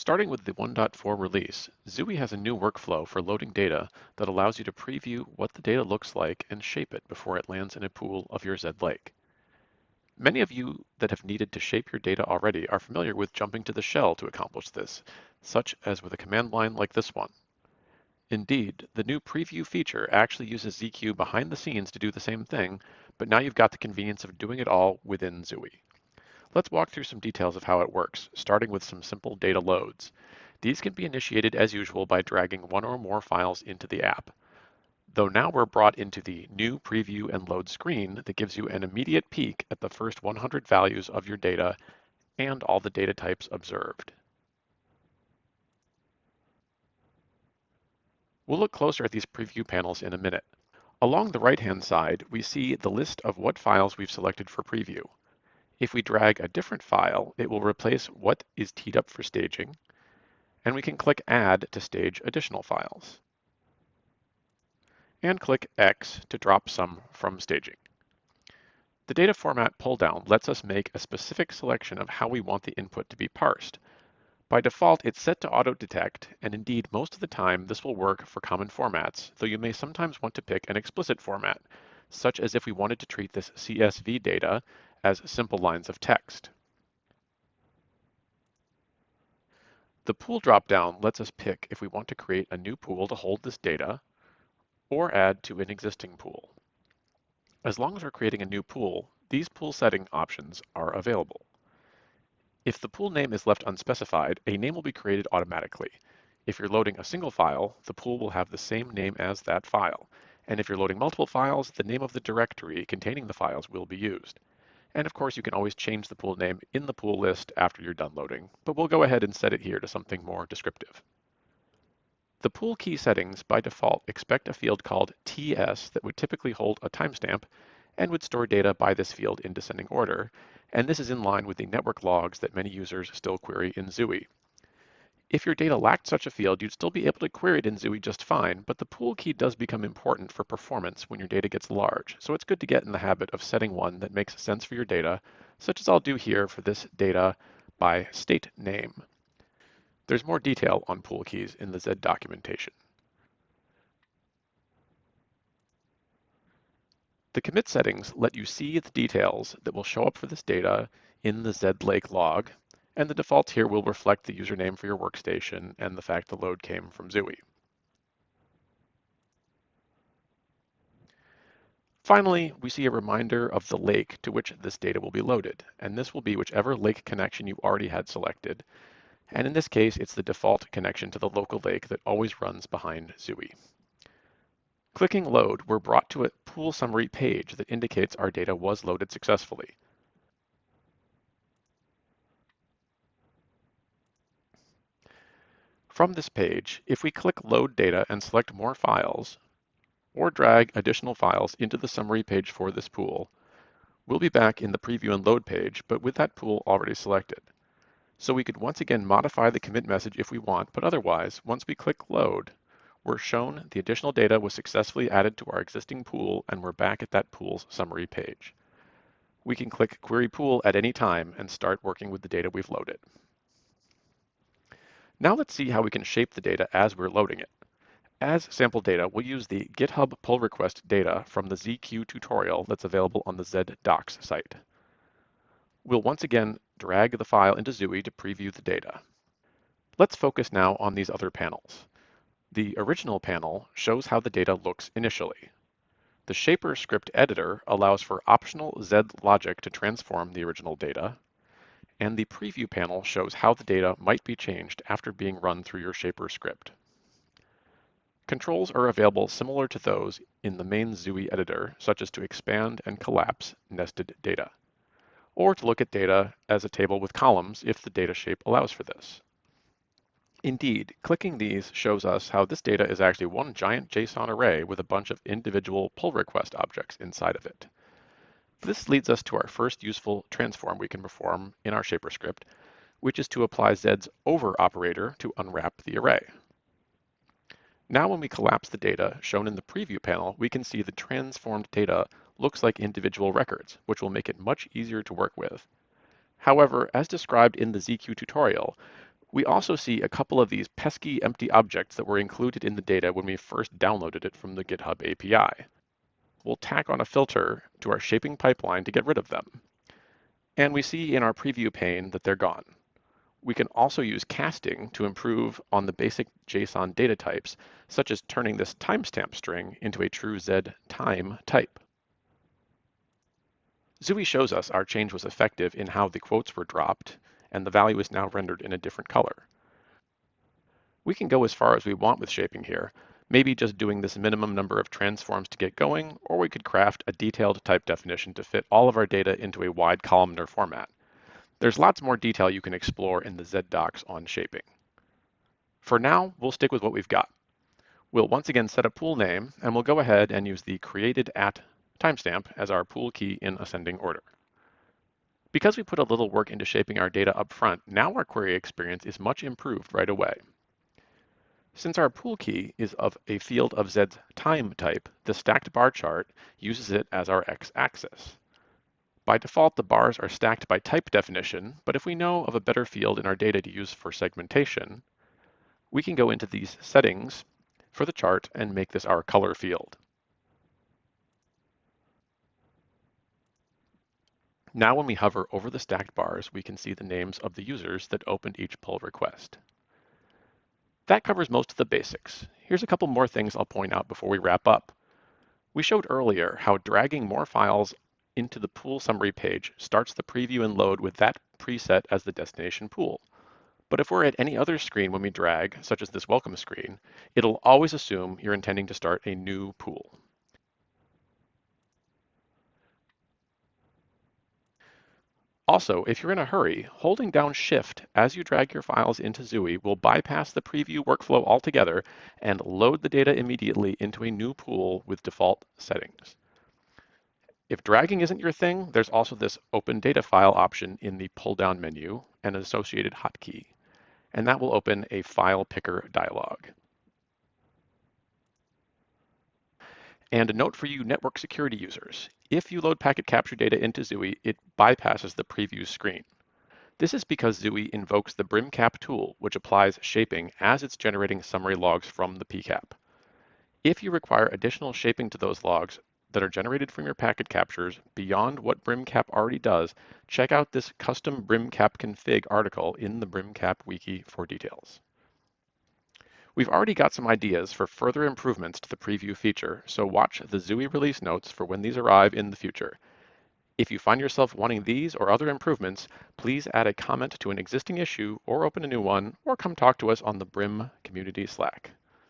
Starting with the 1.4 release, Zooey has a new workflow for loading data that allows you to preview what the data looks like and shape it before it lands in a pool of your Zed Lake. Many of you that have needed to shape your data already are familiar with jumping to the shell to accomplish this, such as with a command line like this one. Indeed, the new preview feature actually uses ZQ behind the scenes to do the same thing, but now you've got the convenience of doing it all within Zooey. Let's walk through some details of how it works, starting with some simple data loads. These can be initiated as usual by dragging one or more files into the app, though now we're brought into the new preview and load screen that gives you an immediate peek at the first 100 values of your data and all the data types observed. We'll look closer at these preview panels in a minute. Along the right-hand side, we see the list of what files we've selected for preview. If we drag a different file, it will replace what is teed up for staging, and we can click Add to stage additional files. And click X to drop some from staging. The data format pull-down lets us make a specific selection of how we want the input to be parsed. By default, it's set to auto-detect, and indeed, most of the time, this will work for common formats, though you may sometimes want to pick an explicit format, such as if we wanted to treat this CSV data as simple lines of text. The pool dropdown lets us pick if we want to create a new pool to hold this data or add to an existing pool. As long as we're creating a new pool, these pool setting options are available. If the pool name is left unspecified, a name will be created automatically. If you're loading a single file, the pool will have the same name as that file. And if you're loading multiple files, the name of the directory containing the files will be used. And of course, you can always change the pool name in the pool list after you're done loading, but we'll go ahead and set it here to something more descriptive. The pool key settings by default expect a field called TS that would typically hold a timestamp and would store data by this field in descending order, and this is in line with the network logs that many users still query in Zooey. If your data lacked such a field, you'd still be able to query it in Zooey just fine, but the pool key does become important for performance when your data gets large, so it's good to get in the habit of setting one that makes sense for your data, such as I'll do here for this data by state name. There's more detail on pool keys in the Zed documentation. The commit settings let you see the details that will show up for this data in the Zed Lake log, and the default here will reflect the username for your workstation and the fact the load came from Zooey. Finally, we see a reminder of the lake to which this data will be loaded, and this will be whichever lake connection you already had selected. And in this case, it's the default connection to the local lake that always runs behind Zooey. Clicking Load, we're brought to a pool summary page that indicates our data was loaded successfully. From this page, if we click Load Data and select more files, or drag additional files into the summary page for this pool, we'll be back in the Preview and Load page, but with that pool already selected. So we could once again modify the commit message if we want, but otherwise, once we click Load, we're shown the additional data was successfully added to our existing pool, and we're back at that pool's summary page. We can click Query Pool at any time and start working with the data we've loaded. Now let's see how we can shape the data as we're loading it. As sample data, we'll use the GitHub pull request data from the ZQ tutorial that's available on the Zed Docs site. We'll once again drag the file into Zooey to preview the data. Let's focus now on these other panels. The original panel shows how the data looks initially. The Shaper script editor allows for optional Zed logic to transform the original data, and the preview panel shows how the data might be changed after being run through your Shaper script. Controls are available similar to those in the main Zooey editor, such as to expand and collapse nested data, or to look at data as a table with columns if the data shape allows for this. Indeed, clicking these shows us how this data is actually one giant JSON array with a bunch of individual pull request objects inside of it. This leads us to our first useful transform we can perform in our Shaper script, which is to apply Zed's over operator to unwrap the array. Now when we collapse the data shown in the preview panel, we can see the transformed data looks like individual records, which will make it much easier to work with. However, as described in the ZQ tutorial, We also see a couple of these pesky empty objects that were included in the data when we first downloaded it from the GitHub API. We'll tack on a filter to our shaping pipeline to get rid of them. And we see in our preview pane that they're gone. We can also use casting to improve on the basic JSON data types, such as turning this timestamp string into a true Z time type. Zui shows us our change was effective in how the quotes were dropped, and the value is now rendered in a different color. We can go as far as we want with shaping here, maybe just doing this minimum number of transforms to get going, or we could craft a detailed type definition to fit all of our data into a wide columnar format. There's lots more detail you can explore in the ZDocs on shaping. For now, we'll stick with what we've got. We'll once again set a pool name, and we'll go ahead and use the created@ timestamp as our pool key in ascending order. Because we put a little work into shaping our data up front, now our query experience is much improved right away. Since our pool key is of a field of Z's time type, the stacked bar chart uses it as our x-axis. By default, the bars are stacked by type definition, but if we know of a better field in our data to use for segmentation, we can go into these settings for the chart and make this our color field. Now when we hover over the stacked bars, we can see the names of the users that opened each pull request. That covers most of the basics. Here's a couple more things I'll point out before we wrap up. We showed earlier how dragging more files into the pool summary page starts the preview and load with that preset as the destination pool. But if we're at any other screen when we drag, such as this welcome screen, it'll always assume you're intending to start a new pool. Also, if you're in a hurry, holding down Shift as you drag your files into Zui will bypass the preview workflow altogether and load the data immediately into a new pool with default settings. If dragging isn't your thing, there's also this Open Data File option in the pull-down menu and an associated hotkey, and that will open a file picker dialog. And a note for you network security users. If you load packet capture data into Zui, it bypasses the preview screen. This is because Zui invokes the BrimCap tool, which applies shaping as it's generating summary logs from the PCAP. If you require additional shaping to those logs that are generated from your packet captures beyond what BrimCap already does, check out this custom BrimCap config article in the BrimCap wiki for details. We've already got some ideas for further improvements to the preview feature, so watch the Zui release notes for when these arrive in the future. If you find yourself wanting these or other improvements, please add a comment to an existing issue or open a new one, or come talk to us on the Brim community Slack.